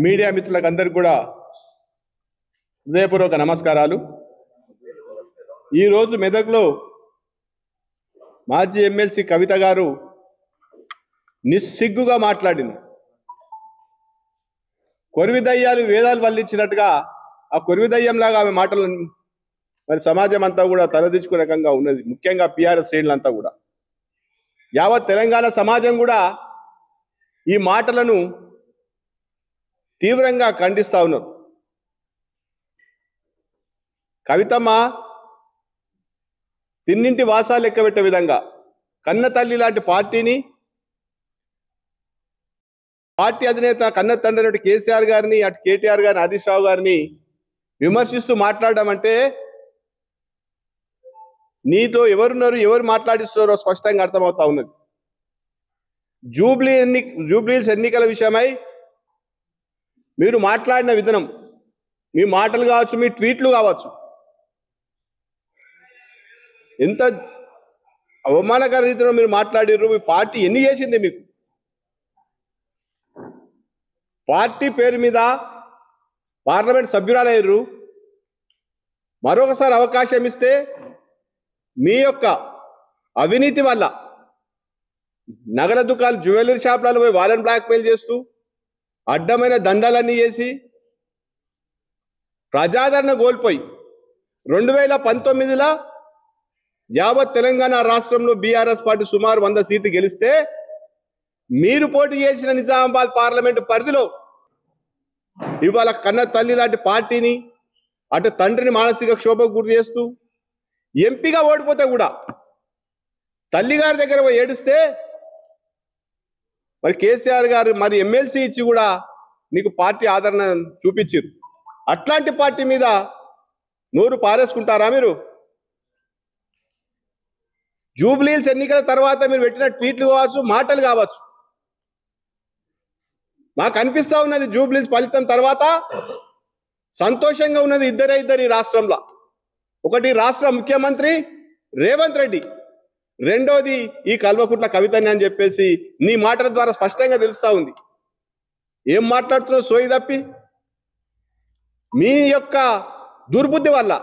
Media మిత్రులకు అందరికీ కూడా హృదయపూర్వక నమస్కారాలు. ఈరోజు మెదక్లో మాజీ ఎమ్మెల్సీ కవిత గారు నిస్సిగ్గుగా మాట్లాడింది. కొరివి దయ్యాలు వేదాలు వల్లించినట్టుగా ఆ కొరివి దయ్యంలాగా ఆమె మాటలు మరి సమాజం అంతా కూడా తలదించుకునే రకంగా ఉన్నది. ముఖ్యంగా పిఆర్ఎస్ శ్రేణులంతా కూడా, యావత్ తెలంగాణ సమాజం కూడా ఈ మాటలను తీవ్రంగా ఖండిస్తా ఉన్నారు. కవితమ్మ తిన్నింటి వాసాలు లెక్కబెట్టే విధంగా కన్న తల్లి లాంటి పార్టీని, పార్టీ అధినేత కన్న తండ్రి అటు కేసీఆర్ గారిని, అటు కేటీఆర్ గారిని, హరీష్ రావు గారిని విమర్శిస్తూ మాట్లాడడం అంటే నీతో ఎవరున్నారు, ఎవరు మాట్లాడిస్తున్నారో స్పష్టంగా అర్థమవుతా ఉన్నది. జూబ్లీహిల్స్ ఎన్నికల విషయమై మీరు మాట్లాడిన విధానం, మీ మాటలు కావచ్చు, మీ ట్వీట్లు కావచ్చు, ఎంత అవమానకర రీతిలో మీరు మాట్లాడిర్రు. మీ పార్టీ ఎన్ని చేసింది? మీకు పార్టీ పేరు మీద పార్లమెంట్ సభ్యురాలయ్యారు. మరొకసారి అవకాశం ఇస్తే మీ యొక్క అవినీతి వల్ల నగల దుకాణాలు, జ్యువెలరీ షాపులలో పోయి వాళ్ళని బ్లాక్మెయిల్ చేస్తూ అడ్డమైన దందాలన్నీ చేసి ప్రజాదరణ కోల్పోయి 2019లో యావత్ తెలంగాణ రాష్ట్రంలో బీఆర్ఎస్ పార్టీ సుమారు 100 సీట్లు గెలిస్తే మీరు పోటీ చేసిన నిజామాబాద్ పార్లమెంటు పరిధిలో ఇవాళ కన్న తల్లి లాంటి పార్టీని, అటు తండ్రిని మానసిక క్షోభకు గురి చేస్తూ ఎంపీగా ఓడిపోతే కూడా తల్లిగారి దగ్గర పోయి ఏడిస్తే మరి కేసీఆర్ గారు మరి ఎమ్మెల్సీ ఇచ్చి కూడా నీకు పార్టీ ఆదరణ చూపించారు. అట్లాంటి పార్టీ మీద నోరు పారేసుకుంటారా మీరు? జూబ్లీహిల్స్ ఎన్నికల తర్వాత మీరు పెట్టిన ట్వీట్లు కావచ్చు, మాటలు కావచ్చు, మాకు అనిపిస్తా ఉన్నది జూబ్లీహిల్స్ ఫలితం తర్వాత సంతోషంగా ఉన్నది ఇద్దరు ఈ రాష్ట్రంలో. ఒకటి రాష్ట్ర ముఖ్యమంత్రి రేవంత్ రెడ్డి, రెండోది ఈ కల్వకుంట్ల కవితని అని చెప్పేసి నీ మాటల ద్వారా స్పష్టంగా తెలుస్తా ఉంది. ఏం మాట్లాడుతున్నావు సోయి తప్పి? మీ యొక్క దుర్బుద్ధి వల్ల,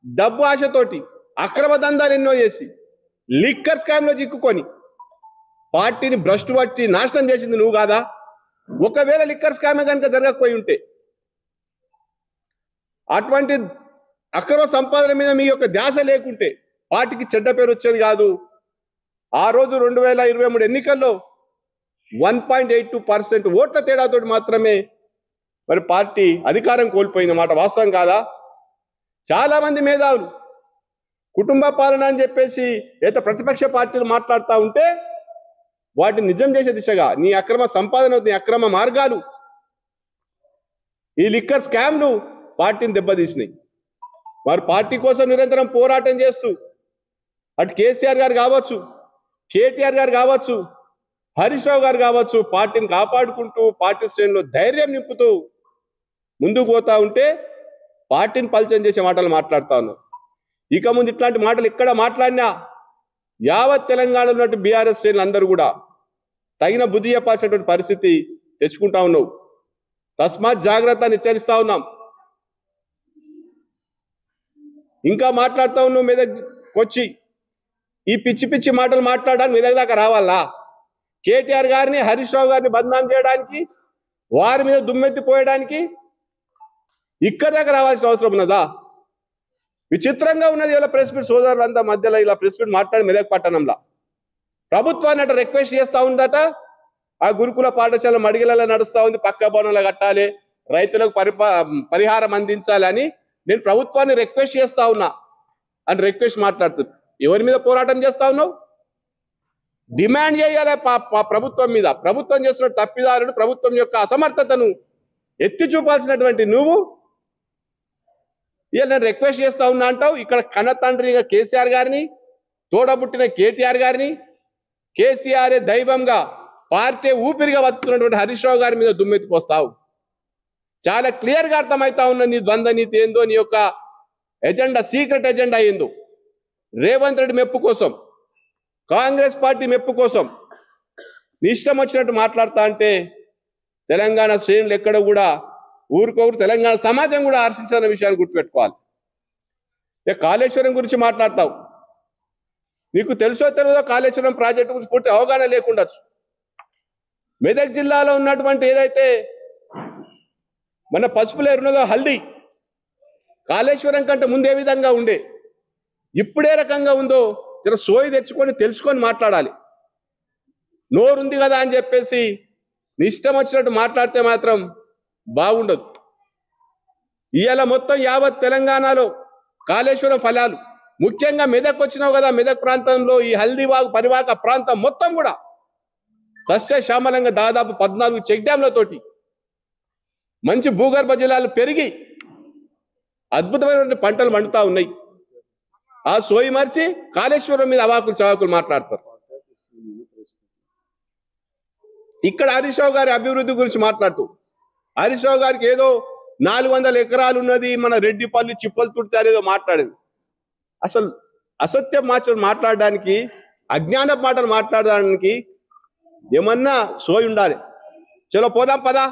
డబ్బు ఆశతోటి అక్రమ దందాలు ఎన్నో చేసి లిక్కర్ స్కామ్లో చిక్కుకొని పార్టీని భ్రష్టు పట్టి నాశనం చేసింది నువ్వు కాదా? ఒకవేళ లిక్కర్ స్కామ్ కనుక జరగకపోయి ఉంటే, అటువంటి అక్రమ సంపాదన మీద మీ యొక్క ధ్యాస లేకుంటే పార్టీకి చెడ్డ పేరు వచ్చేది కాదు. ఆ రోజు 2023 ఎన్నికల్లో 1.82% ఓట్ల తేడాతో మాత్రమే మరి పార్టీ అధికారం కోల్పోయింది మాట వాస్తవం కాదా? చాలా మంది మేధావులు కుటుంబ పాలన అని చెప్పేసి ఏదో ప్రతిపక్ష పార్టీలు మాట్లాడుతూ ఉంటే వాటిని నిజం చేసే దిశగా నీ అక్రమ సంపాదన, నీ అక్రమ మార్గాలు, ఈ లిక్కర్ స్కామ్లు పార్టీని దెబ్బతీసినాయి. వారు పార్టీ కోసం నిరంతరం పోరాటం చేస్తూ అటు కేసీఆర్ గారు కావచ్చు, కేటీఆర్ గారు కావచ్చు, హరీష్ రావు గారు కావచ్చు, పార్టీని కాపాడుకుంటూ పార్టీ శ్రేణిలో ధైర్యం నింపుతూ ముందుకు పోతా ఉంటే పార్టీని పలచం చేసే మాటలు మాట్లాడుతా ఉన్నారు. ఇక ముందు ఇట్లాంటి మాటలు ఎక్కడ మాట్లాడినా యావత్ తెలంగాణలో ఉన్నట్టు బీఆర్ఎస్ శ్రేణులు అందరూ కూడా తగిన బుద్ధి చెప్పాల్సినటువంటి పరిస్థితి తెచ్చుకుంటా ఉన్నావు. తస్మాత్ జాగ్రత్త అని హెచ్చరిస్తా ఉన్నాం. ఇంకా మాట్లాడుతూ ఉన్నావు మెదక్కొచ్చి ఈ పిచ్చి పిచ్చి మాటలు మాట్లాడడానికి మెదక్ దాకా రావాలా? కేటీఆర్ గారిని, హరీష్ రావు గారిని బదనాం చేయడానికి, వారి మీద దుమ్మెత్తిపోయడానికి ఇక్కడ దాకా రావాల్సిన అవసరం ఉన్నదా? విచిత్రంగా ఉన్నది. ఇలా ప్రెస్ మీట్ సోదరులంతా మధ్యలో ఇలా ప్రెస్ మీట్ మాట్లాడి మెదక్ పట్టణంలో ప్రభుత్వాన్ని అట రిక్వెస్ట్ చేస్తూ ఉందట. ఆ గురుకుల పాఠశాల మడిగలలో నడుస్తూ ఉంది, పక్క భవనాలు కట్టాలి, రైతులకు పరిహారం అందించాలని నేను ప్రభుత్వాన్ని రిక్వెస్ట్ చేస్తా ఉన్నా అని రిక్వెస్ట్ మాట్లాడుతుంది. ఎవరి మీద పోరాటం చేస్తా ఉన్నావు? డిమాండ్ చేయాలి ప్రభుత్వం మీద. ప్రభుత్వం చేస్తున్న తప్పిదారులు, ప్రభుత్వం యొక్క అసమర్థతను ఎత్తి చూపాల్సినటువంటి నువ్వు ఇక నేను రిక్వెస్ట్ చేస్తా ఉన్నా అంటావు. ఇక్కడ కన్న తండ్రిగా కేసీఆర్ గారిని, తోడబుట్టిన కేటీఆర్ గారిని, కేసీఆర్ దైవంగా పార్టీ ఊపిరిగా బతుకుతున్నటువంటి హరీష్ రావు గారి మీద దుమ్మెత్తిపోస్తావు. చాలా క్లియర్గా అర్థమవుతా ఉన్న నీ ద్వంద్వ నీతి ఏందో, నీ యొక్క ఎజెండా, సీక్రెట్ ఎజెండా ఏందో. రేవంత్ రెడ్డి మెప్పు కోసం, కాంగ్రెస్ పార్టీ మెప్పు కోసం నీ ఇష్టం వచ్చినట్టు మాట్లాడుతా అంటే తెలంగాణ శ్రేణులు ఎక్కడ కూడా ఊరికొకరు తెలంగాణ సమాజం కూడా హర్షించాలన్న విషయాన్ని గుర్తుపెట్టుకోవాలి. ఇక కాళేశ్వరం గురించి మాట్లాడతావు. నీకు తెలుసో తెలియదో కాళేశ్వరం ప్రాజెక్టు గురించి పూర్తి అవగాహన లేకుండొచ్చు. మెదక్ జిల్లాలో ఉన్నటువంటి ఏదైతే మన పసుపులేరు ఉన్నదో హల్దీ, కాళేశ్వరం కంటే ముందే విధంగా ఉండే, ఇప్పుడే రకంగా ఉందో జర సోయి తెచ్చుకొని తెలుసుకొని మాట్లాడాలి. నోరుంది కదా అని చెప్పేసి నీ ఇష్టం వచ్చినట్టు మాట్లాడితే మాత్రం బాగుండదు. ఇవాళ మొత్తం యావత్ తెలంగాణలో కాళేశ్వరం ఫలాలు, ముఖ్యంగా మెదక్ వచ్చినావు కదా, మెదక్ ప్రాంతంలో ఈ హల్దీవాగు పరివాహక ప్రాంతం మొత్తం కూడా సస్యశ్యామలంగా దాదాపు 14 చెక్ డ్యాంలతోటి మంచి భూగర్భ జలాలు పెరిగి అద్భుతమైనటువంటి పంటలు పండుతా ఉన్నాయి. ఆ సోయి మరిచి కాళేశ్వరం మీద అవాకులు చవాకులు మాట్లాడతారు. ఇక్కడ హరీష్ రావు గారి అభివృద్ధి గురించి మాట్లాడుతూ, హరీష్ రావు గారికి ఏదో 400 ఎకరాలు ఉన్నది, మన రెడ్డిపల్లి చిప్పలు తుడితే అనేదో మాట్లాడింది. అసలు అసత్యం మాట్లాడడానికి, అజ్ఞాన మాటలు మాట్లాడడానికి ఏమన్నా సోయి ఉండాలి. చలో పోదాం పదా,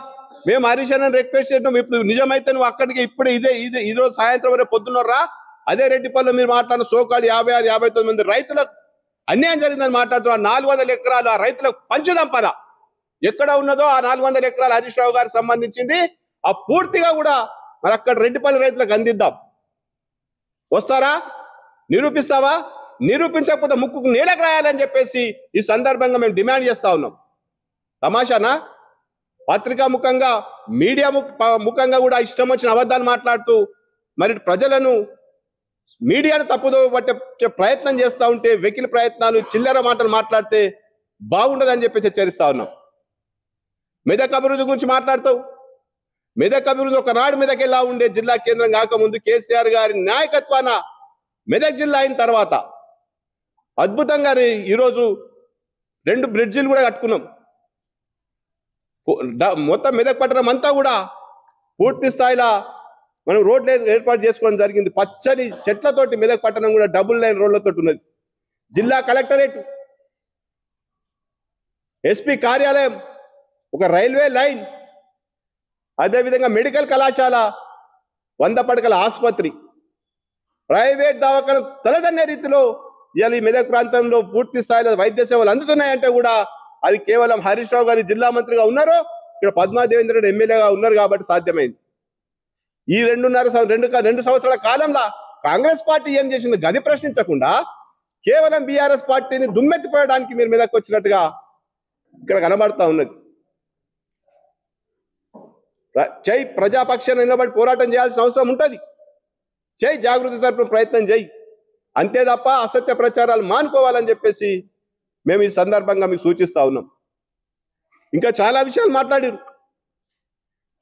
మేము హరీష్ అన్న రిక్వెస్ట్ చేసినాం. ఇప్పుడు నిజమైతే నువ్వు అక్కడికి ఇప్పుడే ఈ రోజు సాయంత్రం వరకు పొద్దున్నరా అదే రెడ్డిపల్లిలో మీరు మాట్లాడిన సోకాడు 56-59 మంది రైతులకు అన్యాయం జరిగిందని మాట్లాడుతున్నారు. 400 ఎకరాలు ఆ రైతులకు పంచుదాం పదా. ఎక్కడ ఉన్నదో ఆ 400 ఎకరాలు హరీష్ రావు గారికి సంబంధించింది, ఆ పూర్తిగా కూడా మరి అక్కడ రెడ్డిపల్లి రైతులకు అందిద్దాం. వస్తారా? నిరూపిస్తావా? నిరూపించకపోతే ముక్కుకు నేలకు రాయాలని చెప్పేసి ఈ సందర్భంగా మేము డిమాండ్ చేస్తా ఉన్నాం. తమాషానా? పత్రికా ముఖంగా, మీడియా ముఖంగా కూడా ఇష్టం వచ్చిన అబద్ధాలు మాట్లాడుతూ మరి ప్రజలను, మీడియాను తప్పుదో పట్టే ప్రయత్నం చేస్తూ ఉంటే, వెకిలి ప్రయత్నాలు, చిల్లర మాటలు మాట్లాడితే బాగుండదని చెప్పి హెచ్చరిస్తా ఉన్నాం. మెదక్ అభివృద్ధి గురించి మాట్లాడతావు. మెదక్ అభివృద్ధి ఒకనాడు మెదక్ ఎలా ఉండే జిల్లా కేంద్రం కాకముందు కేసీఆర్ గారి నాయకత్వాన మెదక్ జిల్లా అయిన తర్వాత అద్భుతంగా ఈరోజు 2 బ్రిడ్జిలు కూడా కట్టుకున్నాం. మొత్తం మెదక్ పట్టణం అంతా కూడా పూర్తి స్థాయిలో మనం రోడ్లు ఏర్పాటు చేసుకోవడం జరిగింది. పచ్చని చెట్లతోటి మెదక్ పట్టణం కూడా డబుల్ లైన్ రోడ్లతో ఉన్నది. జిల్లా కలెక్టరేట్, ఎస్పీ కార్యాలయం, ఒక రైల్వే లైన్, అదేవిధంగా మెడికల్ కళాశాల, 100 పడకల ఆసుపత్రి, ప్రైవేట్ దవాఖాన తలదన్నే రీతిలో ఇవాళ ఈ మెదక్ ప్రాంతంలో పూర్తి స్థాయిలో వైద్య సేవలు అందుతున్నాయంటే కూడా అది కేవలం హరీష్ రావు గారి జిల్లా మంత్రిగా ఉన్నారు, ఇక్కడ పద్మా దేవేంద్ర రెడ్డి ఎమ్మెల్యేగా ఉన్నారు కాబట్టి సాధ్యమైంది. ఈ 2 సంవత్సరాల కాలంలో కాంగ్రెస్ పార్టీ ఏం చేసింది గది ప్రశ్నించకుండా కేవలం బీఆర్ఎస్ పార్టీని దుమ్మెత్తిపోయడానికి మీరు మీదకి వచ్చినట్టుగా ఇక్కడ కనబడతా ఉన్నది. జై ప్రజాపక్షాన్ని నిలబడి పోరాటం చేయాల్సిన అవసరం ఉంటుంది. జై జాగృతి తరపున ప్రయత్నం చేయి, అంతే తప్ప అసత్య ప్రచారాలు మానుకోవాలని చెప్పేసి మేము ఈ సందర్భంగా మీకు సూచిస్తా ఉన్నాం. ఇంకా చాలా విషయాలు మాట్లాడారు.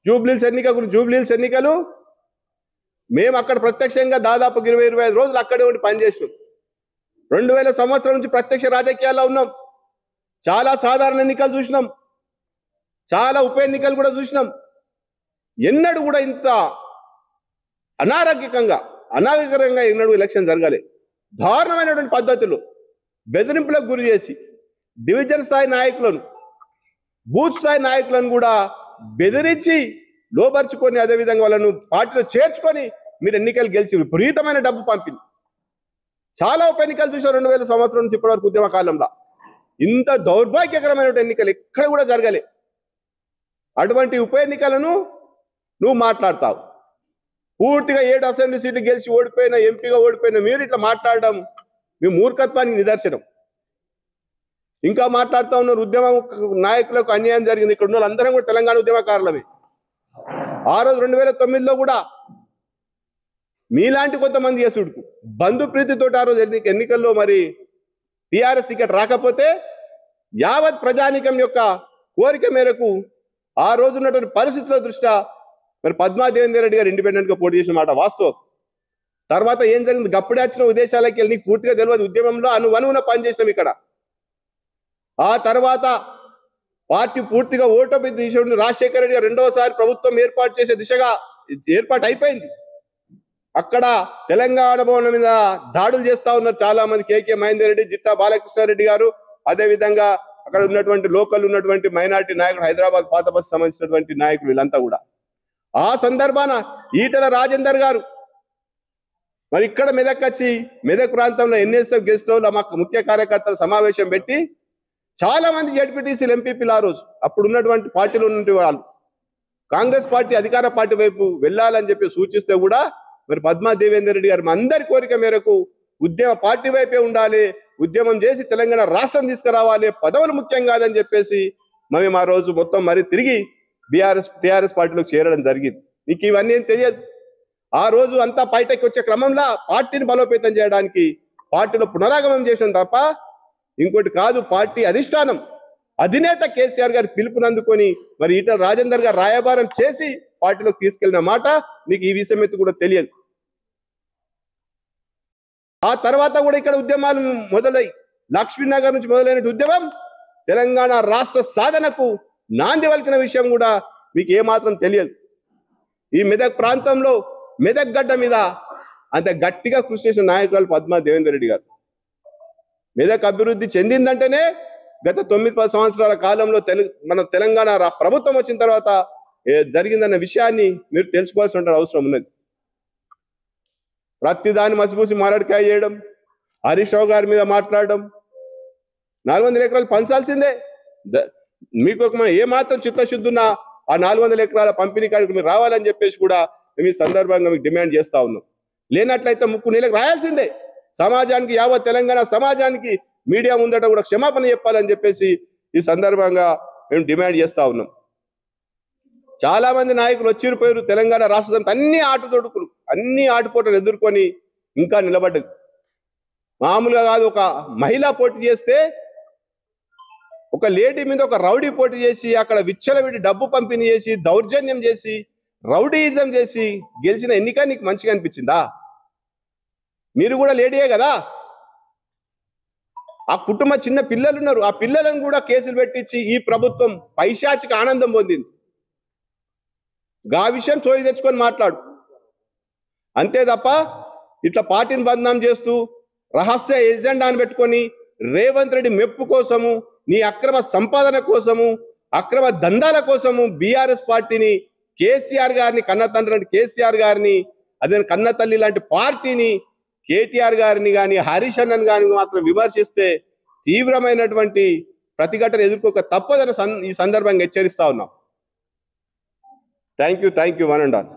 జూబ్లీహిల్స్ ఎన్నిక గురించి. జూబ్లీహిల్స్ ఎన్నికలు మేము అక్కడ ప్రత్యక్షంగా దాదాపు 20-25 రోజులు అక్కడే ఉండి పనిచేసినాం. 2000 సంవత్సరం నుంచి ప్రత్యక్ష రాజకీయాల్లో ఉన్నాం. చాలా సాధారణ ఎన్నికలు చూసినాం, చాలా ఉప ఎన్నికలు కూడా చూసినాం. ఎన్నడూ కూడా ఇంత అనాగరికంగా ఎన్నడూ ఎలక్షన్ జరగాలి. దారుణమైనటువంటి పద్ధతులు బెదిరింపులకు గురి చేసి డివిజన్ స్థాయి నాయకులను, బూత్ స్థాయి నాయకులను కూడా బెదిరించి లోపరుచుకొని, అదేవిధంగా వాళ్ళను పార్టీలో చేర్చుకొని మీరు ఎన్నికలు గెలిచి విపరీతమైన డబ్బు పంపింది. చాలా ఉప ఎన్నికలు చూసాం 2000 సంవత్సరం నుంచి ఇప్పటివరకు ఉద్యమ కాలంలో. ఇంత దౌర్భాగ్యకరమైన ఎన్నికలు ఎక్కడ కూడా జరగలే. అటువంటి ఉప ఎన్నికలను నువ్వు మాట్లాడతావు. పూర్తిగా 7 అసెంబ్లీ సీట్లు గెలిచి ఓడిపోయిన, ఎంపీగా ఓడిపోయిన మీరు ఇట్లా మాట్లాడడం మీ మూర్ఖత్వానికి నిదర్శనం. ఇంకా మాట్లాడుతూ ఉన్నారు ఉద్యమ నాయకులకు అన్యాయం జరిగింది. ఇక్కడ ఉన్న వాళ్ళందరం కూడా తెలంగాణ ఉద్యమకారులమే. ఆ రోజు 2009లో కూడా మీలాంటి కొంతమంది చేసుడుకు బంధు ప్రీతితోటి ఆ రోజు ఎన్నికల్లో మరి టీఆర్ఎస్ టికెట్ రాకపోతే యావత్ ప్రజానీకం యొక్క కోరిక మేరకు ఆ రోజు ఉన్నటువంటి పరిస్థితుల దృష్ట్యా మరి పద్మా దేవేంద్ర రెడ్డి గారు ఇండిపెండెంట్ గా పోటీ చేసిన మాట వాస్తవం. తర్వాత ఏం జరిగింది? గప్పుడే వచ్చిన ఉద్దేశాలకి వెళ్ళి నీకు పూర్తిగా తెలియదు. ఉద్యమంలో అనువున పనిచేసాం ఇక్కడ. ఆ తర్వాత పార్టీ పూర్తిగా ఓటమి దిశ రాజశేఖర రెడ్డి గారు రెండవసారి ప్రభుత్వం ఏర్పాటు చేసే దిశగా ఏర్పాటు అయిపోయింది. అక్కడ తెలంగాణ భవనం మీద దాడులు చేస్తా ఉన్నారు చాలా మంది. కేకే మహేందర్ రెడ్డి, జిట్టా బాలకృష్ణారెడ్డి గారు, అదేవిధంగా అక్కడ ఉన్నటువంటి లోకల్ ఉన్నటువంటి మైనార్టీ నాయకుడు, హైదరాబాద్ పాత బస్సు సంబంధించినటువంటి నాయకులు వీళ్ళంతా కూడా. ఆ సందర్భాన ఈటల రాజేందర్ గారు మరి ఇక్కడ మెదక్ వచ్చి మెదక్ ప్రాంతంలో ఎన్ఎస్ఎఫ్ గెస్ట్ హౌస్ లో మా ముఖ్య కార్యకర్తల సమావేశం పెట్టి చాలా మంది జడ్పీటీసీలు, ఎంపీపీలు ఆ రోజు అప్పుడు ఉన్నటువంటి పార్టీలో ఉన్నటువంటి వాళ్ళు కాంగ్రెస్ పార్టీ అధికార పార్టీ వైపు వెళ్ళాలని చెప్పి సూచిస్తే కూడా మరి పద్మా దేవేందర్ రెడ్డి గారు అందరి కోరిక మేరకు ఉద్యమ పార్టీ వైపే ఉండాలి, ఉద్యమం చేసి తెలంగాణ రాష్ట్రం తీసుకురావాలి, పదవులు ముఖ్యం కాదని చెప్పేసి మేము ఆ రోజు మొత్తం మరి తిరిగి టీఆర్ఎస్ పార్టీలోకి చేరడం జరిగింది. నీకు ఇవన్నీ ఏం తెలియదు. ఆ రోజు అంతా బయటకు వచ్చే క్రమంలో పార్టీని బలోపేతం చేయడానికి పార్టీలో పునరాగమనం చేసిన తప్ప ఇంకోటి కాదు. పార్టీ అధిష్టానం అధినేత కేసీఆర్ గారి పిలుపునందుకొని మరి ఈటల రాజేందర్ గారు రాయబారం చేసి పార్టీలోకి తీసుకెళ్లిన మాట నీకు ఈ విషయం ఎత్తు కూడా తెలియదు. ఆ తర్వాత కూడా ఇక్కడ ఉద్యమాలు మొదలై లక్ష్మీనగర్ నుంచి మొదలైన ఉద్యమం తెలంగాణ రాష్ట్ర సాధనకు నాంది పలికిన విషయం కూడా మీకు ఏమాత్రం తెలియదు. ఈ మెదక్ ప్రాంతంలో మెదక్ గడ్డ మీద అంత గట్టిగా కృషి చేసిన నాయకురాలు పద్మా దేవేందర్ రెడ్డి గారు. మెదక్ అభివృద్ధి చెందిందంటేనే గత 9-10 సంవత్సరాల కాలంలో మన తెలంగాణ ప్రభుత్వం వచ్చిన తర్వాత జరిగిందన్న విషయాన్ని మీరు తెలుసుకోవాల్సిన అవసరం ఉన్నది. ప్రతిదాన్ని మసిపూసి మారడికాయ చేయడం, హరీష్ రావు గారి మీద మాట్లాడడం, 400 ఎకరాలు పంచాల్సిందే. మీకు ఏమాత్రం చిత్తశుద్ధి ఉన్నా ఆ 400 ఎకరాల పంపిణీ కాడికి మీరు రావాలని చెప్పేసి కూడా మేము ఈ సందర్భంగా మీకు డిమాండ్ చేస్తా ఉన్నాం. లేనట్లయితే ముక్కు నీళ్ళకి రాయాల్సిందే. సమాజానికి, యావత్ తెలంగాణ సమాజానికి మీడియా ముందట కూడా క్షమాపణ చెప్పాలని చెప్పేసి ఈ సందర్భంగా మేము డిమాండ్ చేస్తా ఉన్నాం. చాలా మంది నాయకులు వచ్చిపోయారు. తెలంగాణ రాష్ట్ర సమితి అన్ని ఆటుతొడుకులు, అన్ని ఆటుపోటలు ఎదుర్కొని ఇంకా నిలబడ్డది. మామూలుగా కాదు. ఒక మహిళ పోటీ చేస్తే, ఒక లేడీ మీద ఒక రౌడీ పోటీ చేసి అక్కడ విచ్చలవిడి డబ్బు పంపిణీ చేసి దౌర్జన్యం చేసి రౌడీయిజం చేసి గెలిచిన ఎన్నిక నీకు మంచిగా అనిపించిందా? మీరు కూడా లేడీయే కదా. ఆ కుటుంబ చిన్న పిల్లలు ఉన్నారు. ఆ పిల్లలను కూడా కేసులు పెట్టించి ఈ ప్రభుత్వం పైశాచిక ఆనందం పొందింది. గా విషయం చోయి తెచ్చుకొని మాట్లాడు. అంతే తప్ప ఇట్లా పార్టీని బదనాం చేస్తూ రహస్య ఎజెండాను పెట్టుకొని రేవంత్ రెడ్డి మెప్పు కోసము, నీ అక్రమ సంపాదన కోసము, అక్రమ దందాల కోసము బీఆర్ఎస్ పార్టీని, కేసీఆర్ గారిని, కన్నతండ్రి కేసీఆర్ గారిని, అదే కన్న తల్లి లాంటి పార్టీని, కేటీఆర్ గారిని కానీ హరీష్ అన్నని కానీ మాత్రం విమర్శిస్తే తీవ్రమైనటువంటి ప్రతిఘటన ఎదుర్కోక తప్పదని ఈ సందర్భంగా హెచ్చరిస్తా ఉన్నాం. Thank you, one and all.